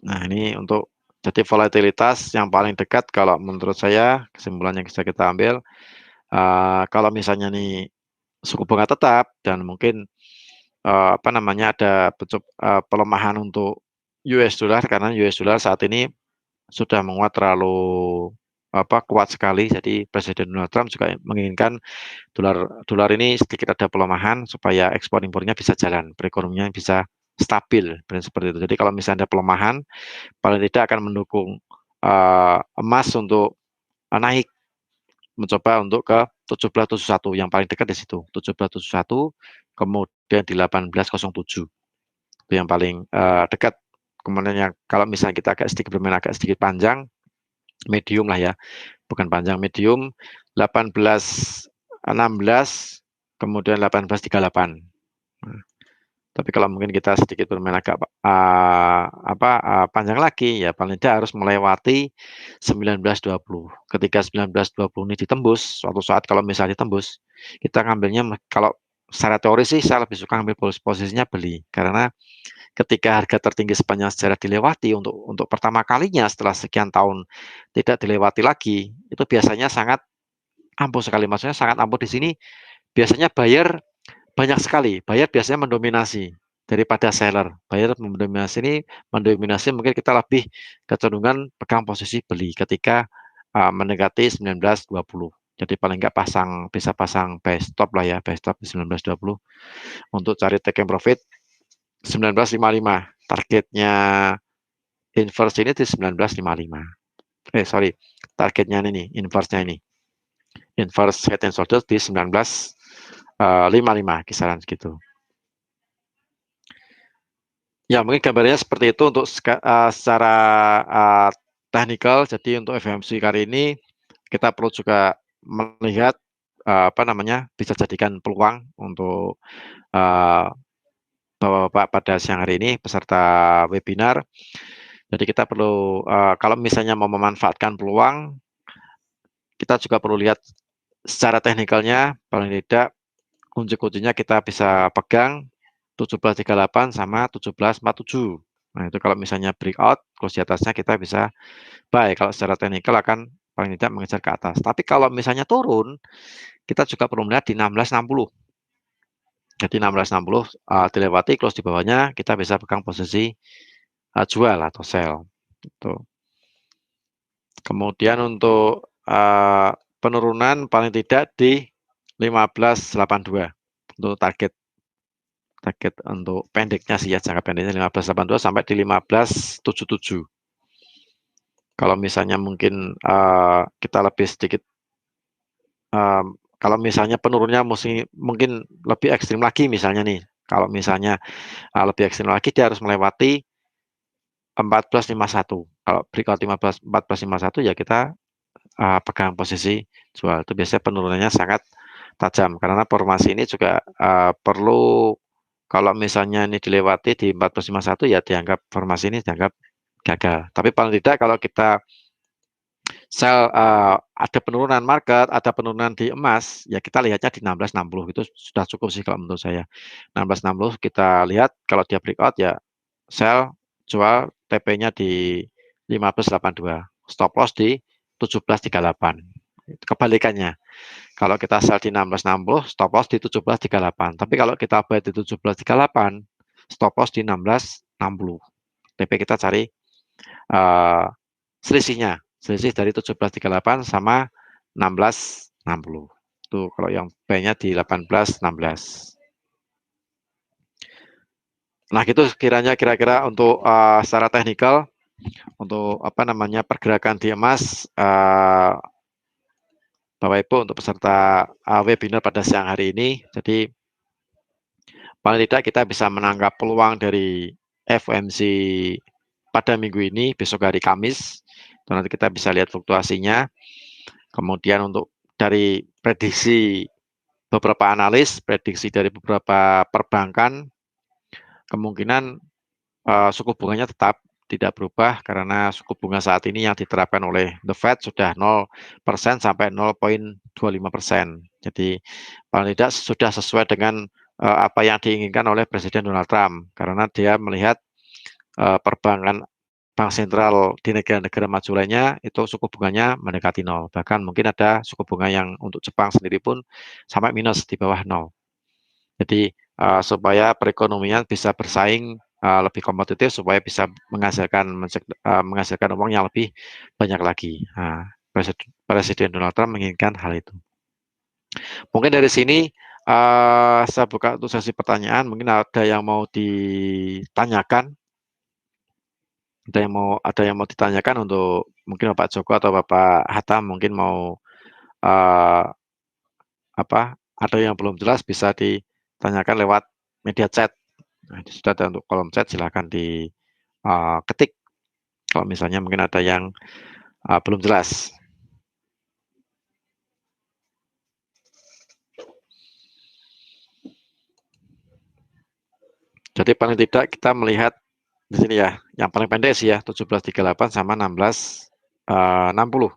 Nah, ini untuk jadi volatilitas yang paling dekat kalau menurut saya, kesimpulan yang bisa kita ambil, kalau misalnya nih suku bunga tetap dan mungkin apa namanya, ada pelemahan untuk US dollar karena US dollar saat ini sudah menguat terlalu kuat sekali. Jadi Presiden Donald Trump juga menginginkan dolar ini sedikit ada pelemahan supaya ekspor impornya bisa jalan, perekonomian bisa stabil, seperti itu. Jadi kalau misalnya ada pelemahan, paling tidak akan mendukung emas untuk naik, mencoba untuk ke 1771 yang paling dekat di situ, 1771, kemudian di 1807 itu yang paling dekat. Kemudian yang kalau misalnya kita agak sedikit bermain agak sedikit panjang, medium lah ya, bukan panjang, medium, 1816, kemudian 1838. Nah, tapi kalau mungkin kita sedikit bermain agak panjang lagi, ya paling tidak harus melewati 1920. Ketika 1920 ini ditembus, suatu saat kalau misalnya ditembus, kita ngambilnya, kalau secara teori sih saya lebih suka ambil posisinya beli, karena ketika harga tertinggi sepanjang sejarah dilewati untuk pertama kalinya setelah sekian tahun tidak dilewati lagi, itu biasanya sangat ampuh sekali. Maksudnya sangat ampuh di sini biasanya buyer banyak sekali. Buyer biasanya mendominasi daripada seller. Buyer mendominasi ini, mungkin kita lebih kecenderungan pegang posisi beli ketika mendekati 1920. Jadi paling nggak bisa pasang buy stop lah ya, buy stop di 1920 untuk cari take profit 1955. Targetnya inverse ini di 1955. Sorry, targetnya ini, inverse-nya ini. Inverse head and shoulders di 1955, kisaran segitu. Ya, mungkin gambarnya seperti itu untuk secara technical. Jadi untuk FOMC kali ini kita perlu juga melihat bisa jadikan peluang untuk Bapak-bapak pada siang hari ini peserta webinar. Jadi kita perlu kalau misalnya mau memanfaatkan peluang, kita juga perlu lihat secara teknikalnya, paling tidak kunci-kuncinya kita bisa pegang 1738 sama 1747. Nah, itu kalau misalnya breakout, close di atasnya kita bisa buy. Kalau secara teknikal akan paling tidak mengejar ke atas. Tapi kalau misalnya turun, kita juga perlu melihat di 1660. Jadi 1660 dilewati, close di bawahnya, kita bisa pegang posisi jual atau sell. Gitu. Kemudian untuk penurunan paling tidak di 1582 untuk target untuk pendeknya sih ya, jangka pendeknya 1582 sampai di 1577. Kalau misalnya mungkin kita lebih sedikit kalau misalnya penurunnya mungkin lebih ekstrim lagi, misalnya nih, kalau misalnya lebih ekstrim lagi, dia harus melewati 1451. Kalau breakout 1451 ya kita pegang posisi jual. Itu biasanya penurunannya sangat tajam, karena formasi ini juga perlu, kalau misalnya ini dilewati di 1451 ya dianggap formasi ini dianggap gagal. Tapi paling tidak kalau kita sell, ada penurunan market, ada penurunan di emas, ya kita lihatnya di 1660 itu sudah cukup sih kalau menurut saya. 1660 kita lihat, kalau dia breakout ya sell, jual, TP-nya di 1582, stop loss di 1738. Kebalikannya, kalau kita sell di 1660, stop loss di 1738. Tapi kalau kita buy di 1738, stop loss di 1660. TP kita cari selisihnya, selisih dari 1738 sama 1660. Itu kalau yang buy-nya di 1816. Nah, gitu kira-kira untuk secara teknikal untuk pergerakan di emas, Bapak Ibu, untuk peserta webinar pada siang hari ini. Jadi paling tidak kita bisa menangkap peluang dari FOMC pada minggu ini, besok hari Kamis. Nanti kita bisa lihat fluktuasinya. Kemudian untuk dari prediksi beberapa analis, prediksi dari beberapa perbankan, kemungkinan suku bunganya tetap tidak berubah, karena suku bunga saat ini yang diterapkan oleh The Fed sudah 0% sampai 0,25%. Jadi paling tidak sudah sesuai dengan apa yang diinginkan oleh Presiden Donald Trump, karena dia melihat perbankan bank sentral di negara-negara maju lainnya itu suku bunganya mendekati 0. Bahkan mungkin ada suku bunga yang untuk Jepang sendiri pun sampai minus di bawah 0. Jadi supaya perekonomian bisa bersaing lebih kompetitif supaya bisa menghasilkan uang yang lebih banyak lagi. Nah, Presiden Donald Trump menginginkan hal itu. Mungkin dari sini saya buka untuk sesi pertanyaan. Mungkin ada yang mau ditanyakan, ada yang mau ditanyakan untuk mungkin Bapak Joko atau Bapak Hatta mungkin mau uh, apa? Ada yang belum jelas bisa ditanyakan lewat media chat. Nah, itu sudah ada untuk kolom chat, silakan diketik kalau misalnya mungkin ada yang belum jelas. Jadi paling tidak kita melihat di sini ya, yang paling pendek sih ya 17.38 sama 16.60.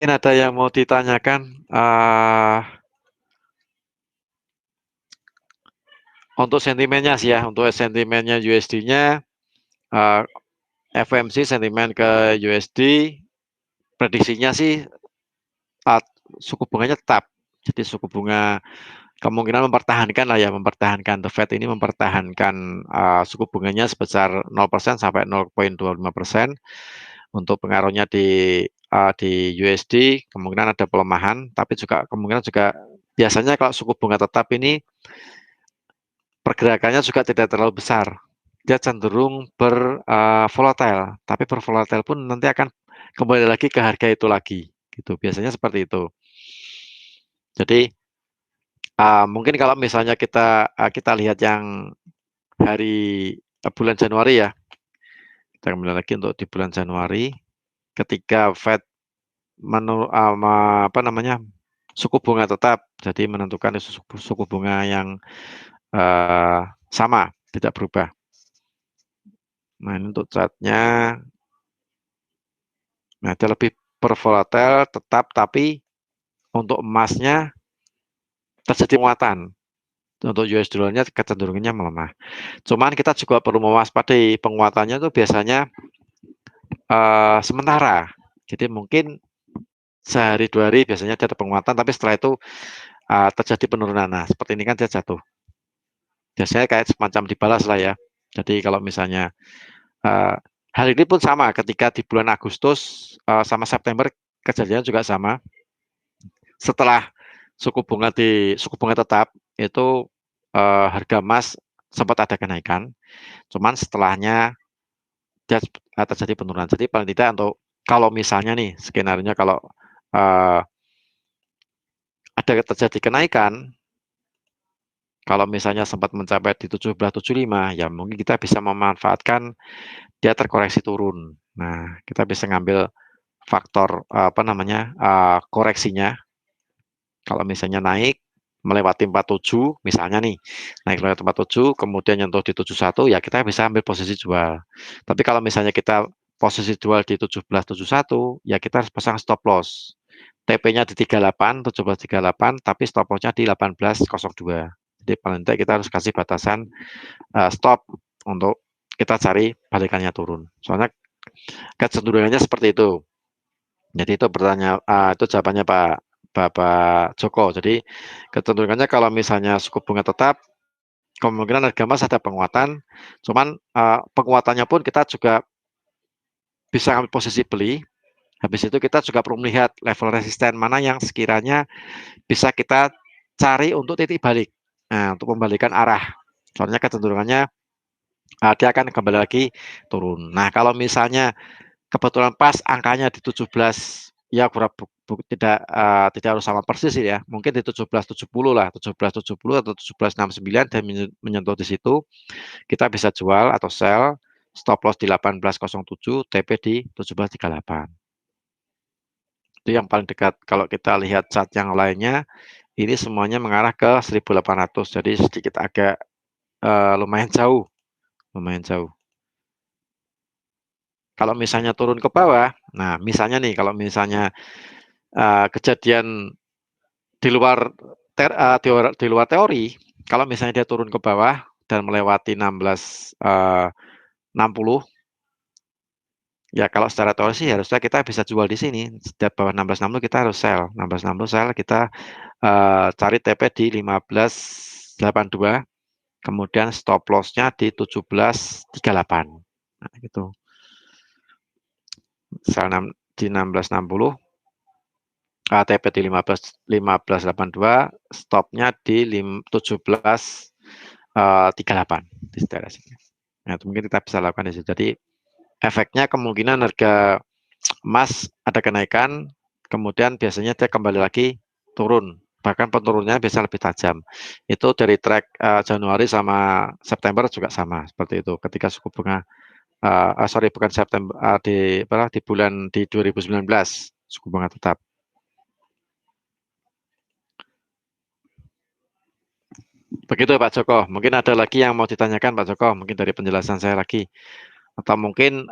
Mungkin ada yang mau ditanyakan untuk sentimennya sih ya, untuk sentimennya USD-nya FOMC sentimen ke USD prediksinya sih suku bunganya tetap. Jadi suku bunga kemungkinan mempertahankan lah ya, mempertahankan The Fed ini mempertahankan suku bunganya sebesar 0% sampai 0,25%. Untuk pengaruhnya di USD kemungkinan ada pelemahan, tapi juga kemungkinan juga biasanya kalau suku bunga tetap ini pergerakannya juga tidak terlalu besar. Dia cenderung volatile, tapi bervolatile pun nanti akan kembali lagi ke harga itu lagi, gitu. Biasanya seperti itu. Jadi mungkin kalau misalnya kita lihat yang hari bulan Januari ya, kita kembali lagi untuk di bulan Januari, ketika Fed suku bunga tetap, jadi menentukan suku bunga yang sama, tidak berubah. Nah, ini untuk chartnya, nah dia lebih bervolatil tetap, tapi untuk emasnya terjadi penguatan. Untuk US dollarnya kecenderungannya melemah. Cuman kita juga perlu mewaspadai penguatannya itu biasanya sementara. Jadi mungkin sehari 2 hari biasanya dia ada penguatan, tapi setelah itu terjadi penurunan. Nah, seperti ini kan dia jatuh. Biasanya kayak semacam dibalas lah ya. Jadi kalau misalnya hal ini pun sama ketika di bulan Agustus sama September kejadiannya juga sama. Setelah suku bunga tetap itu harga emas sempat ada kenaikan. Cuman setelahnya dia terjadi penurunan. Jadi paling tidak untuk kalau misalnya nih skenario kalau ada terjadi kenaikan, kalau misalnya sempat mencapai di 17.75, ya mungkin kita bisa memanfaatkan dia terkoreksi turun. Nah, kita bisa ngambil faktor koreksinya. Kalau misalnya naik melewati 47, misalnya nih, naik melewati 47, kemudian nyentuh di 71, ya kita bisa ambil posisi jual. Tapi kalau misalnya kita posisi jual di 17.71, ya kita harus pasang stop loss. TP-nya di 38, 17.38, tapi stop loss-nya di 18.02. Jadi paling tidak kita harus kasih batasan stop untuk kita cari balikannya turun. Soalnya kecenderungannya seperti itu. Jadi itu jawabannya Bapak Joko. Jadi kecenderungannya kalau misalnya suku bunga tetap, kemungkinan harga emas ada penguatan. Cuman penguatannya pun kita juga bisa ambil posisi beli. Habis itu kita juga perlu melihat level resisten mana yang sekiranya bisa kita cari untuk titik balik. Nah, untuk membalikan arah. Soalnya kecenderungannya dia akan kembali lagi turun. Nah, kalau misalnya kebetulan pas angkanya di 17, ya tidak harus sama persis ya, mungkin di 17.70 lah, 17.70 atau 17.69 dan menyentuh di situ, kita bisa jual atau sell, stop loss di 18.07, TP di 17.38. Itu yang paling dekat. Kalau kita lihat chart yang lainnya, ini semuanya mengarah ke 1.800, jadi sedikit agak lumayan jauh, lumayan jauh. Kalau misalnya turun ke bawah, nah misalnya nih, kalau misalnya kejadian di luar di luar teori, kalau misalnya dia turun ke bawah dan melewati 16 16.60, ya kalau secara teori sih harusnya kita bisa jual di sini. Setiap bawah 16.60 kita harus sell. 16.60 sell, kita cari TP di 15.82, kemudian stop loss-nya di 17.38. Nah, gitu. Sell di 16.60, TP di 15.82, stopnya di 17.38 di daerah sini. Nah, itu mungkin kita bisa lakukan di situ. Jadi efeknya kemungkinan harga emas ada kenaikan, kemudian biasanya dia kembali lagi turun, bahkan penurunannya bisa lebih tajam. Itu dari track Januari sama September juga sama seperti itu. Ketika suku bunga sorry, bukan September, di bulan di 2019 suku bunga tetap. Begitu Pak Joko. Mungkin ada lagi yang mau ditanyakan Pak Joko, mungkin dari penjelasan saya lagi. Atau mungkin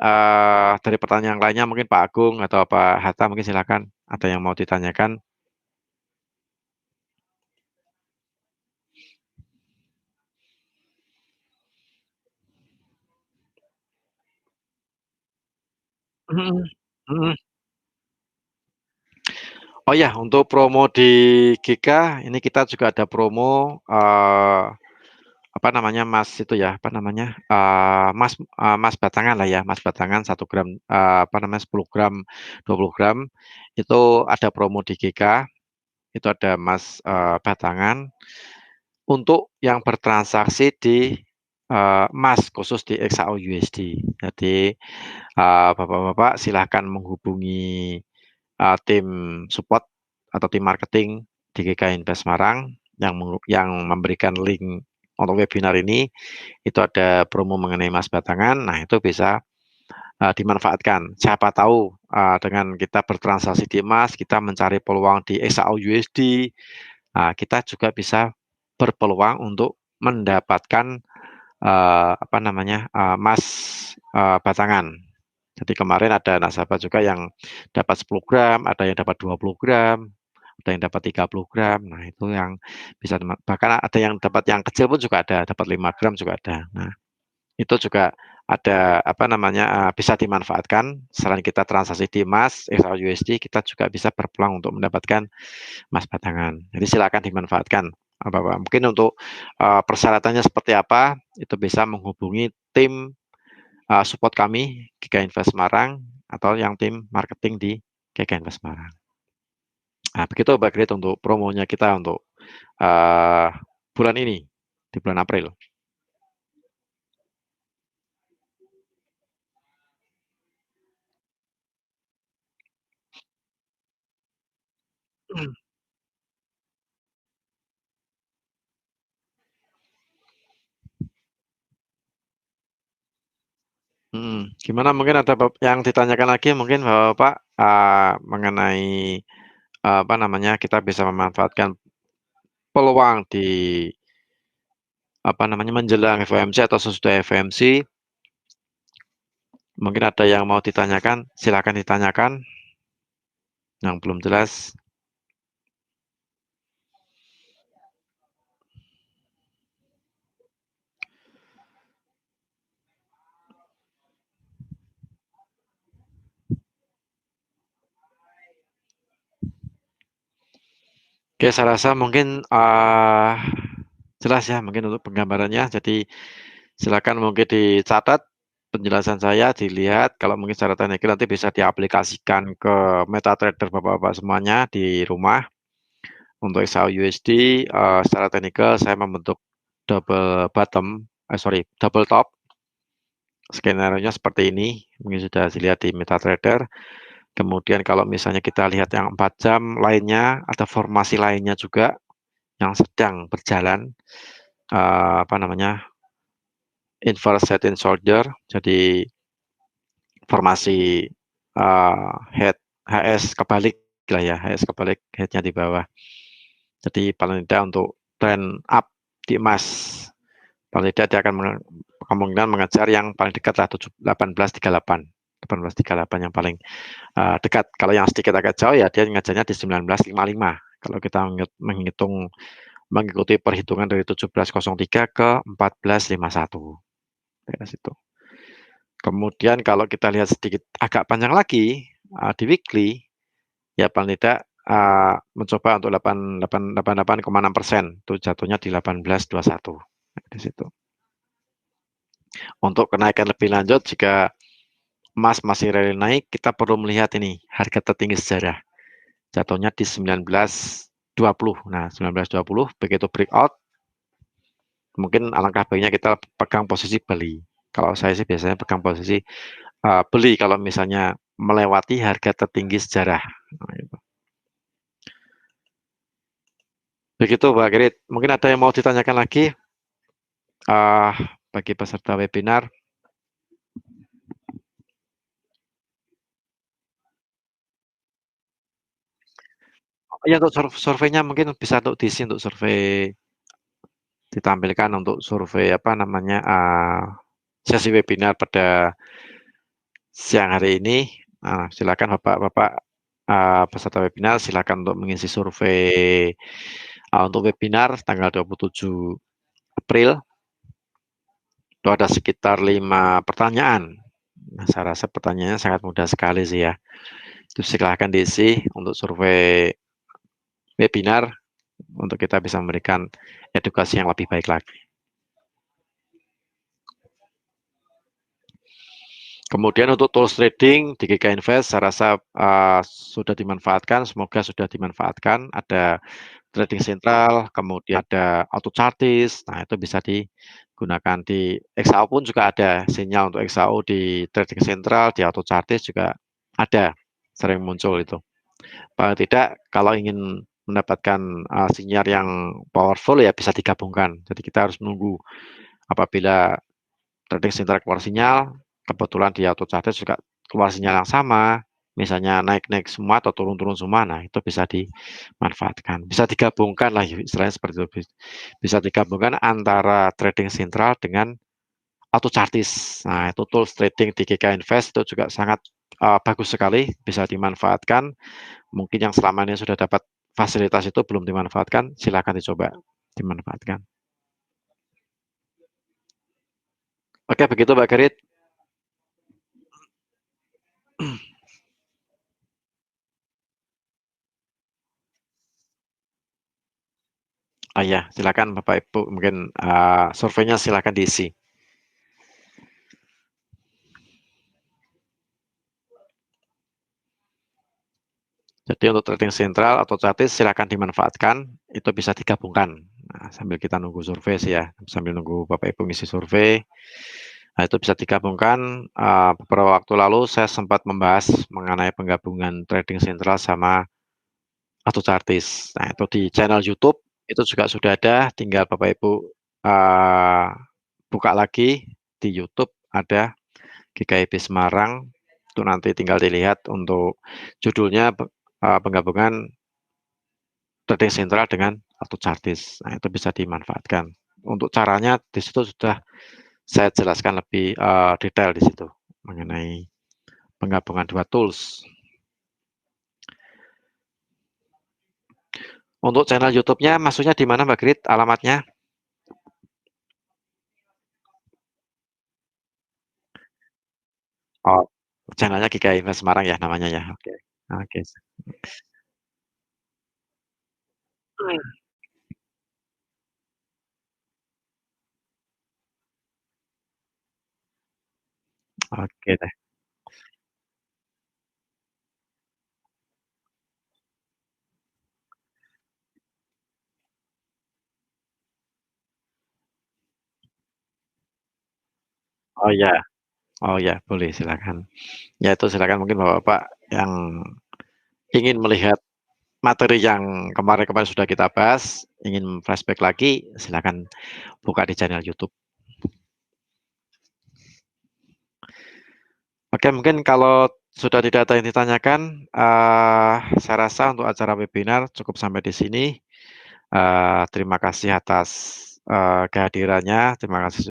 dari pertanyaan lainnya, mungkin Pak Agung atau Pak Hatta, mungkin silakan. Ada yang mau ditanyakan? Mhm, mhm. Oh ya, untuk promo di GK ini kita juga ada promo apa namanya, Mas itu ya, apa namanya, Mas batangan lah ya, Mas batangan 1 gram, apa namanya, 10 gram, 20 gram, itu ada promo di GK, itu ada Mas batangan untuk yang bertransaksi di emas, khusus di XAU USD. Jadi Bapak-bapak silahkan menghubungi tim support atau tim marketing di GK Invest Semarang yang memberikan link untuk webinar ini. Itu ada promo mengenai emas batangan. Nah, itu bisa dimanfaatkan. Siapa tahu dengan kita bertransaksi di emas, kita mencari peluang di XAU USD, kita juga bisa berpeluang untuk mendapatkan apa namanya, emas batangan. Jadi kemarin ada nasabah juga yang dapat 10 gram, ada yang dapat 20 gram, ada yang dapat 30 gram. Nah, itu yang bisa bahkan ada yang dapat yang kecil pun juga ada, dapat 5 gram juga ada. Nah, itu juga ada apa namanya, bisa dimanfaatkan selain kita transaksi di emas, XAUUSD, kita juga bisa berpeluang untuk mendapatkan emas batangan. Jadi silakan dimanfaatkan, Bapak. Mungkin untuk persyaratannya seperti apa, itu bisa menghubungi tim support kami GK Invest Semarang atau yang tim marketing di GK Invest Semarang. Nah, begitu Mbak Grit untuk promonya kita untuk uh, bulan ini, di bulan April. Gimana mungkin ada yang ditanyakan lagi mungkin Bapak, mengenai apa namanya, kita bisa memanfaatkan peluang di apa namanya, menjelang FOMC atau sesudah FOMC, mungkin ada yang mau ditanyakan, silakan ditanyakan yang belum jelas. Oke, saya rasa mungkin jelas ya mungkin untuk penggambarannya. Jadi silakan mungkin dicatat penjelasan saya, dilihat. Kalau mungkin secara teknik nanti bisa diaplikasikan ke MetaTrader Bapak-bapak semuanya di rumah. Untuk XAU USD secara teknikal saya membentuk double bottom, sorry, double top. Skenario-nya seperti ini, mungkin sudah dilihat di MetaTrader. Kemudian kalau misalnya kita lihat yang 4 jam lainnya, ada formasi lainnya juga yang sedang berjalan, apa namanya, inverse head and shoulder. Jadi formasi head HS kebalik lah ya, HS kebalik, headnya di bawah. Jadi paling tidak untuk trend up di emas, paling tidak dia akan kemungkinan mengejar yang paling dekat lah 1838. 1838 yang paling dekat. Kalau yang sedikit agak jauh ya dia ngejarnya di 1955. Kalau kita mengikuti perhitungan dari 1703 ke 1451. Dari situ. Kemudian kalau kita lihat sedikit agak panjang lagi, di weekly, ya paling tidak, mencoba untuk 88,6%, itu jatuhnya di 18,21, di situ. Untuk kenaikan lebih lanjut jika emas masih rally naik, kita perlu melihat ini harga tertinggi sejarah, jatuhnya di 19,20. Nah, 19,20 begitu breakout, mungkin alangkah baiknya kita pegang posisi beli. Kalau saya sih biasanya pegang posisi, beli kalau misalnya melewati harga tertinggi sejarah. Nah, itu. Begitu Mbak Krit, mungkin ada yang mau ditanyakan lagi, uh, bagi peserta webinar? Ya untuk surveinya mungkin bisa untuk diisi untuk survei, ditampilkan untuk survei apa namanya, sesi webinar pada siang hari ini. Silakan Bapak-Bapak, peserta webinar silakan untuk mengisi survei, untuk webinar tanggal 27 April. Itu ada sekitar 5 pertanyaan. Nah, saya rasa pertanyaannya sangat mudah sekali sih ya. Itu silahkan diisi untuk survei webinar untuk kita bisa memberikan edukasi yang lebih baik lagi. Kemudian untuk tools trading di GK Invest, saya rasa sudah dimanfaatkan, semoga sudah dimanfaatkan. Ada trading sentral, kemudian ada auto chartis, nah itu bisa digunakan di XAO pun juga ada sinyal untuk XAO di trading sentral, di auto chartis juga ada, sering muncul itu. Paling tidak kalau ingin mendapatkan sinyal yang powerful ya bisa digabungkan. Jadi kita harus menunggu apabila trading sentral keluar sinyal, kebetulan di auto chartis juga keluar sinyal yang sama, misalnya naik-naik semua atau turun-turun semua, nah itu bisa dimanfaatkan. Bisa digabungkan lah istilahnya seperti itu. Bisa digabungkan antara trading sentral dengan auto chartis. Nah, itu tools trading di GK Invest itu juga sangat bagus sekali, bisa dimanfaatkan. Mungkin yang selama ini sudah dapat fasilitas itu belum dimanfaatkan, silakan dicoba dimanfaatkan. Oke, begitu Mbak Gerit. Oh ya, silakan Bapak Ibu, mungkin surveinya silakan diisi. Jadi untuk trading sentral atau chartis silakan dimanfaatkan, itu bisa digabungkan. Nah, sambil kita nunggu survei sih ya, sambil nunggu Bapak Ibu ngisi survei. Nah, itu bisa digabungkan. Beberapa waktu lalu saya sempat membahas mengenai penggabungan trading sentral sama auto chartis. Nah, itu di channel YouTube itu juga sudah ada, tinggal Bapak Ibu buka lagi di YouTube ada GKIB Semarang. Itu nanti tinggal dilihat untuk judulnya penggabungan trading sentral dengan auto chartis. Nah, itu bisa dimanfaatkan. Untuk caranya di situ sudah saya jelaskan lebih detail di situ mengenai penggabungan dua tools. Untuk channel YouTube-nya maksudnya di mana Mbak Grit alamatnya? Oh, channelnya GK Invest Semarang ya namanya ya. Oke. Oke. Oke deh. Oh ya. Oh ya, boleh silakan. Ya itu silakan mungkin Bapak-bapak yang ingin melihat materi yang kemarin-kemarin sudah kita bahas, ingin flashback lagi, silakan buka di channel YouTube. Oke, mungkin kalau sudah tidak ada yang ditanyakan, saya rasa untuk acara webinar cukup sampai di sini. Terima kasih atas kehadirannya, terima kasih.